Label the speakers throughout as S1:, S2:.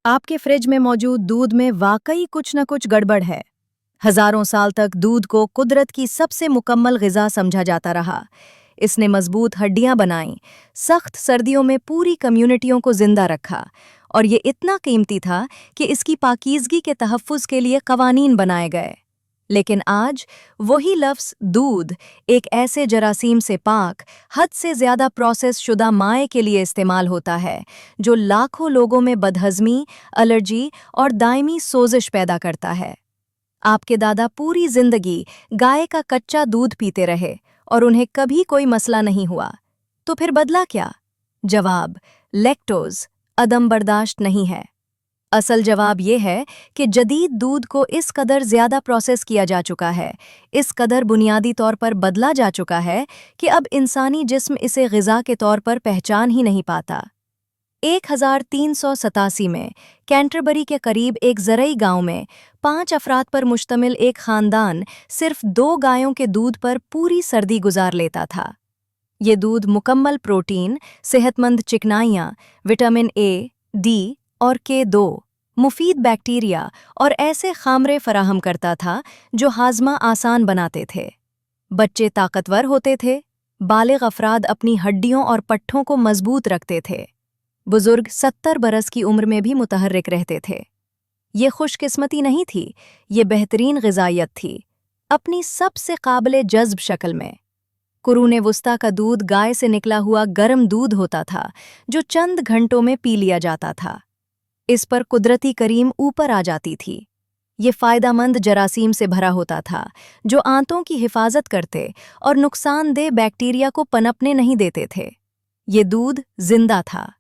S1: आपके फ्रिज में मौजूद दूध में वाकई कुछ न कुछ गड़बड़ है। हजारों साल तक दूध को कुदरत की सबसे मुकम्मल ग़िज़ा समझा जाता रहा। इसने मजबूत हड्डियां बनाईं, सख्त सर्दियों में पूरी कम्युनिटियों को जिंदा रखा, और ये इतना कीमती था कि इसकी पाकीज़गी के तहफ़्फ़ुज़ के लिए क़वानीन बनाए गए। लेकिन आज वही लफ्ज़ दूध एक ऐसे जरासीम से पाक, हद से ज़्यादा प्रोसेस शुदा माए के लिए इस्तेमाल होता है, जो लाखों लोगों में बदहज़मी, एलर्जी और दायमी सोजिश पैदा करता है। आपके दादा पूरी जिंदगी गाय का कच्चा दूध पीते रहे और उन्हें कभी कोई मसला नहीं हुआ। तो फिर बदला क्या? जवाब, लैक्टोज, अदम बर्दाश्त नहीं है। असल जवाब ये है कि जदीद दूध को इस कदर ज़्यादा प्रोसेस किया जा चुका है, इस कदर बुनियादी तौर पर बदला जा चुका है कि अब इंसानी जिस्म इसे ग़िज़ा के तौर पर पहचान ही नहीं पाता। 1387 में कैंटरबरी के करीब एक ज़रई गांव में 5 अफराद पर मुश्तमिल एक ख़ानदान सिर्फ 2 गायों के दूध पर पूरी सर्दी गुजार लेता था। ये दूध मुकम्मल प्रोटीन, सेहतमंद चिकनाइयाँ, विटामिन ए, डी और के2, मुफीद बैक्टीरिया और ऐसे खामरे फराहम करता था जो हाजमा आसान बनाते थे। बच्चे ताकतवर होते थे, बालिग अफराद अपनी हड्डियों और पट्ठों को मजबूत रखते थे, बुजुर्ग 70 बरस की उम्र में भी मुतहर्रिक रहते थे। ये खुशकिस्मती नहीं थी, ये बेहतरीन ग़िज़ाइयत थी, अपनी सबसे काबिले जज्ब शक्ल में। कुरूने वुस्ता का दूध गाय से निकला हुआ गर्म दूध होता था, जो चंद घंटों में पी लिया जाता था। इस पर कुदरती करीम ऊपर आ जाती थी। ये फ़ायदेमंद जरासीम से भरा होता था, जो आंतों की हिफाजत करते और नुकसानदेह बैक्टीरिया को पनपने नहीं देते थे। ये दूध जिंदा था।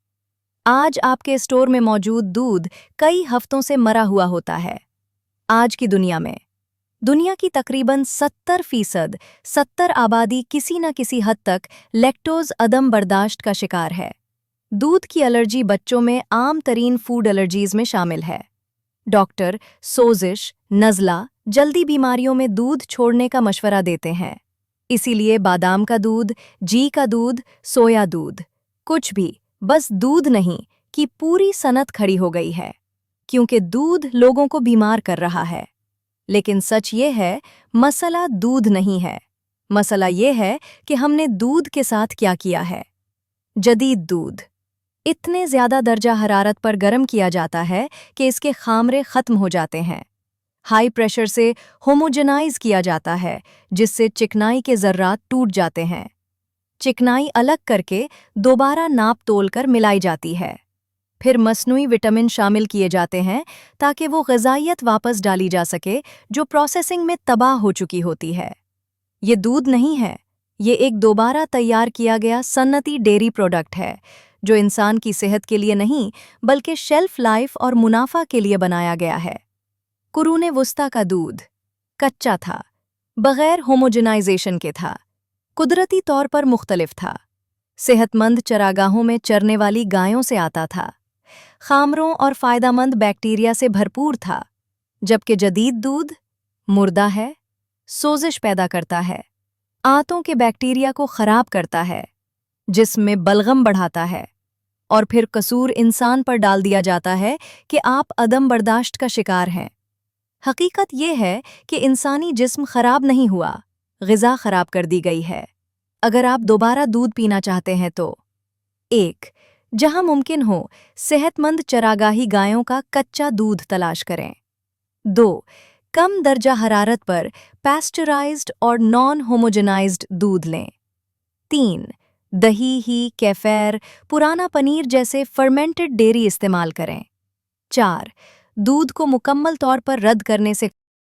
S1: आज आपके स्टोर में मौजूद दूध कई हफ्तों से मरा हुआ होता है। आज की दुनिया की तकरीबन 70% आबादी किसी न किसी हद तक लैक्टोज अदम बर्दाश्त का शिकार है। दूध की एलर्जी बच्चों में आम तरीन फूड एलर्जीज में शामिल है। डॉक्टर सोजिश, नज़ला, जल्दी बीमारियों में दूध छोड़ने का मशवरा देते हैं। इसीलिए बादाम का दूध, जी का दूध, सोया दूध, कुछ भी, बस दूध नहीं कि पूरी सनत खड़ी हो गई है, क्योंकि दूध लोगों को बीमार कर रहा है। लेकिन सच ये है, मसला दूध नहीं है। मसला ये है कि हमने दूध के साथ क्या किया है। जदीद दूध इतने ज़्यादा दर्जा हरारत पर गर्म किया जाता है कि इसके खामरे ख़त्म हो जाते हैं। हाई प्रेशर से होमोजेनाइज किया जाता है, जिससे चिकनाई के ज़र्रात टूट जाते हैं। चिकनाई अलग करके दोबारा नाप तोल कर मिलाई जाती है। फिर मसनूई विटामिन शामिल किए जाते हैं ताकि वो ग़िज़ाइयत वापस डाली जा सके जो प्रोसेसिंग में तबाह हो चुकी होती है। ये दूध नहीं है, ये एक दोबारा तैयार किया गया सन्नती डेयरी प्रोडक्ट है, जो इंसान की सेहत के लिए नहीं बल्कि शेल्फ लाइफ और मुनाफा के लिए बनाया गया है। कुरूने वुस्ता का दूध कच्चा था, बग़ैर होमोजेनाइजेशन के था, कुदरती तौर पर मुख्तलिफ था, सेहतमंद चरागाहों में चरने वाली गायों से आता था, खामरों और फ़ायदेमंद बैक्टीरिया से भरपूर था। जबकि जदीद दूध मुर्दा है, सोजिश पैदा करता है, आंतों के बैक्टीरिया को ख़राब करता है, जिस्म में बलगम बढ़ाता है, और फिर कसूर इंसान पर डाल दिया जाता है कि आप अदम बर्दाश्त का शिकार हैं। हकीकत ये है कि इंसानी जिस्म ख़राब नहीं हुआ, ग़िज़ा ख़राब कर दी गई है। अगर आप दोबारा दूध पीना चाहते हैं तो 1. जहां मुमकिन हो, सेहतमंद चरागाही गायों का कच्चा दूध तलाश करें। 2. कम दर्जा हरारत पर पैस्चराइज्ड और नॉन होमोजेनाइज्ड दूध लें। 3. दही, ही, केफेर, पुराना पनीर जैसे फर्मेंटेड डेयरी इस्तेमाल करें। 4. दूध को मुकम्मल तौर पर रद्द करने से